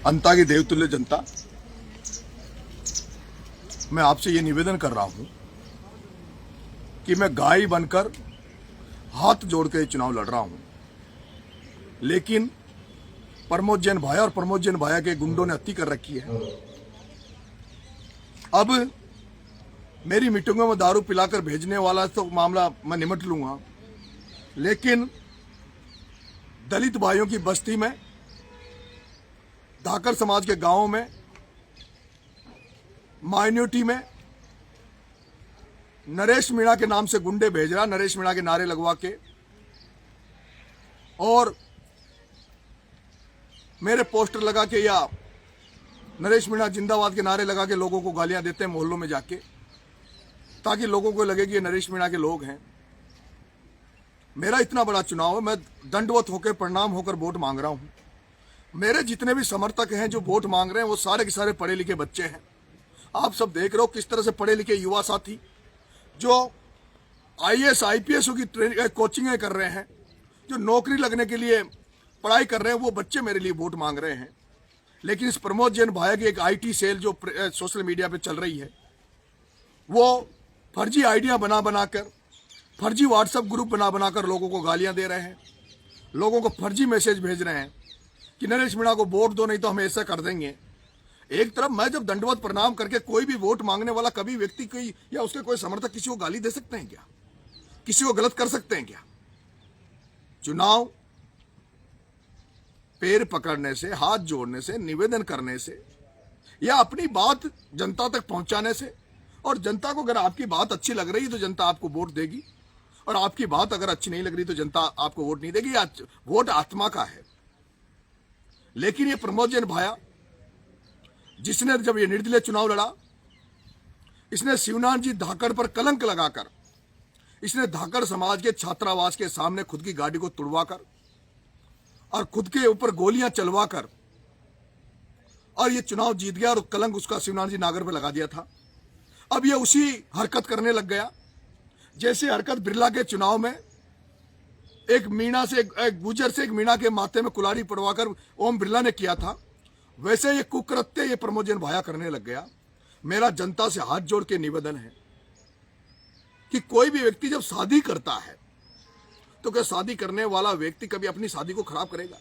अंता की देवतुल्य जनता, मैं आपसे ये निवेदन कर रहा हूं कि मैं गाय बनकर हाथ जोड़ के चुनाव लड़ रहा हूं, लेकिन प्रमोद जैन भाया और प्रमोद जैन भाया के गुंडों ने हत्या कर रखी है। अब मेरी मीटिंगों में दारू पिलाकर भेजने वाला तो मामला मैं निमट लूंगा, लेकिन दलित भाइयों की बस्ती में, धाकर समाज के गांवों में, माइनॉरिटी में नरेश मीणा के नाम से गुंडे भेज रहा, नरेश मीणा के नारे लगवा के, और मेरे पोस्टर लगा के या नरेश मीणा जिंदाबाद के नारे लगा के लोगों को गालियां देते हैं मोहल्लों में जाके, ताकि लोगों को लगे कि ये नरेश मीणा के लोग हैं। मेरा इतना बड़ा चुनाव है, मैं दंडवत होकर प्रणाम होकर वोट मांग रहा हूं। मेरे जितने भी समर्थक हैं जो वोट मांग रहे हैं वो सारे के सारे पढ़े लिखे बच्चे हैं। आप सब देख रहे हो किस तरह से पढ़े लिखे युवा साथी जो आईएएस आईपीएस की कोचिंगें कर रहे हैं, जो नौकरी लगने के लिए पढ़ाई कर रहे हैं, वो बच्चे मेरे लिए वोट मांग रहे हैं। लेकिन इस प्रमोद जैन भाया की एक आईटी सेल जो सोशल मीडिया पे चल रही है, वो फर्जी आइडिया बना बनाकर, फर्जी व्हाट्सएप ग्रुप बना बनाकर लोगों को गालियां दे रहे हैं, लोगों को फर्जी मैसेज भेज रहे हैं कि नरेश मीणा को वोट दो नहीं तो हम ऐसा कर देंगे। एक तरफ मैं जब दंडवत प्रणाम करके कोई भी वोट मांगने वाला कभी व्यक्ति कोई या उसके कोई समर्थक किसी को गाली दे सकते हैं क्या? किसी को गलत कर सकते हैं क्या? चुनाव पैर पकड़ने से, हाथ जोड़ने से, निवेदन करने से या अपनी बात जनता तक पहुंचाने से, और जनता को अगर आपकी बात अच्छी लग रही है तो जनता आपको वोट देगी, और आपकी बात अगर अच्छी नहीं लग रही तो जनता आपको वोट नहीं देगी। वोट आत्मा का है। लेकिन ये प्रमोद जैन भाया, जिसने जब ये निर्दलीय चुनाव लड़ा, इसने शिवनाथ जी धाकड़ पर कलंक लगाकर, इसने धाकड़ समाज के छात्रावास के सामने खुद की गाड़ी को तुड़वाकर और खुद के ऊपर गोलियां चलवाकर और ये चुनाव जीत गया, और कलंक उसका शिवनाथ जी नागर पर लगा दिया था। अब ये उसी हरकत करने लग गया जैसे हरकत बिरला के चुनाव में एक मीणा से, एक गुजर से एक मीणा के माथे में कुल्हाड़ी पड़वाकर ओम बिरला ने किया था। वैसे ये कुकृत्य ये प्रमोद जैन भाया करने लग गया। मेरा जनता से हाथ जोड़ के निवेदन है कि कोई भी व्यक्ति जब शादी करता है तो क्या शादी करने वाला व्यक्ति कभी अपनी शादी को खराब करेगा?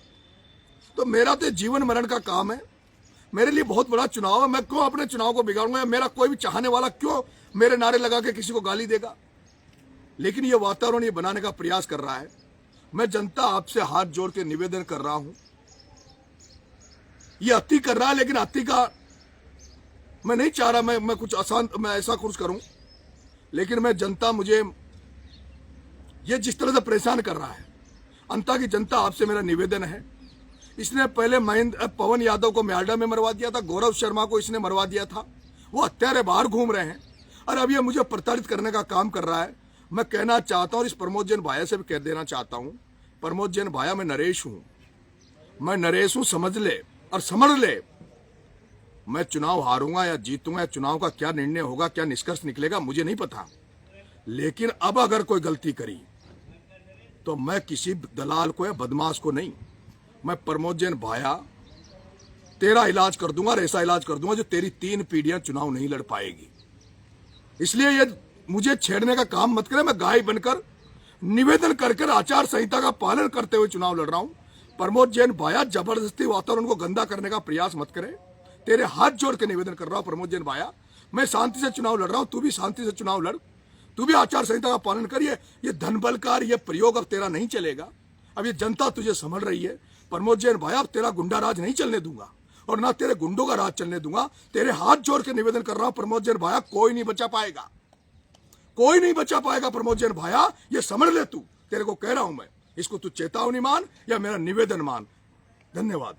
तो मेरा तो जीवन मरण का काम है, मेरे लिए बहुत बड़ा चुनाव है। मैं क्यों अपने चुनाव को बिगाड़ूंगा? या मेरा कोई भी चाहने वाला क्यों मेरे नारे लगा के किसी को गाली देगा? लेकिन ये वातावरण ये बनाने का प्रयास कर रहा है। मैं जनता आपसे हाथ जोड़ के निवेदन कर रहा हूं, ये अति कर रहा है, लेकिन अति का मैं नहीं चाह रहा मैं कुछ आसान मैं ऐसा कुछ करूं, लेकिन मैं जनता मुझे ये जिस तरह से परेशान कर रहा है, अंता की जनता आपसे मेरा निवेदन है। इसने पहले पवन यादव को म्याडा में मरवा दिया था, गौरव शर्मा को इसने मरवा दिया था, वो हत्यारे बाहर घूम रहे हैं, और अब ये मुझे प्रताड़ित करने का काम कर रहा है। मैं कहना चाहता हूं, इस प्रमोद जैन भाया से भी कह देना चाहता हूं, प्रमोद जैन भाया मैं नरेश हूं, समझ ले और समझ ले। मैं चुनाव हारूंगा या जीतूंगा, या चुनाव का क्या निर्णय होगा, क्या निष्कर्ष निकलेगा, मुझे नहीं पता। लेकिन अब अगर कोई गलती करी तो मैं किसी दलाल को या बदमाश को नहीं, मैं प्रमोद जैन भाया तेरा इलाज कर दूंगा, और ऐसा इलाज कर दूंगा जो तेरी 3 पीढ़ियां चुनाव नहीं लड़ पाएगी। इसलिए ये मुझे छेड़ने का काम मत करे। मैं गाय बनकर निवेदन कर आचार संहिता का पालन करते हुए चुनाव लड़ रहा हूं। प्रमोद जैन भाया जबरदस्ती वातावरण को गंदा करने का प्रयास मत करे। तेरे हाथ जोड़ के निवेदन कर रहा हूं प्रमोद जैन भाया, मैं शांति से चुनाव लड़ रहा हूं, तू भी शांति से चुनाव लड़, तू भी आचार संहिता का पालन करिए। ये धन बलकार ये प्रयोग अब तेरा नहीं चलेगा। अब ये जनता तुझे समझ रही है। प्रमोद जैन भाया, अब तेरा गुंडा राज नहीं चलने दूंगा, और ना तेरे गुंडों का राज चलने दूंगा। तेरे हाथ जोड़ के निवेदन कर रहा हूं प्रमोद जैन भाया, कोई नहीं बचा पाएगा, कोई नहीं बचा पाएगा प्रमोद जैन भाया, ये समझ ले तू। तेरे को कह रहा हूं मैं, इसको तू चेतावनी मान या मेरा निवेदन मान। धन्यवाद।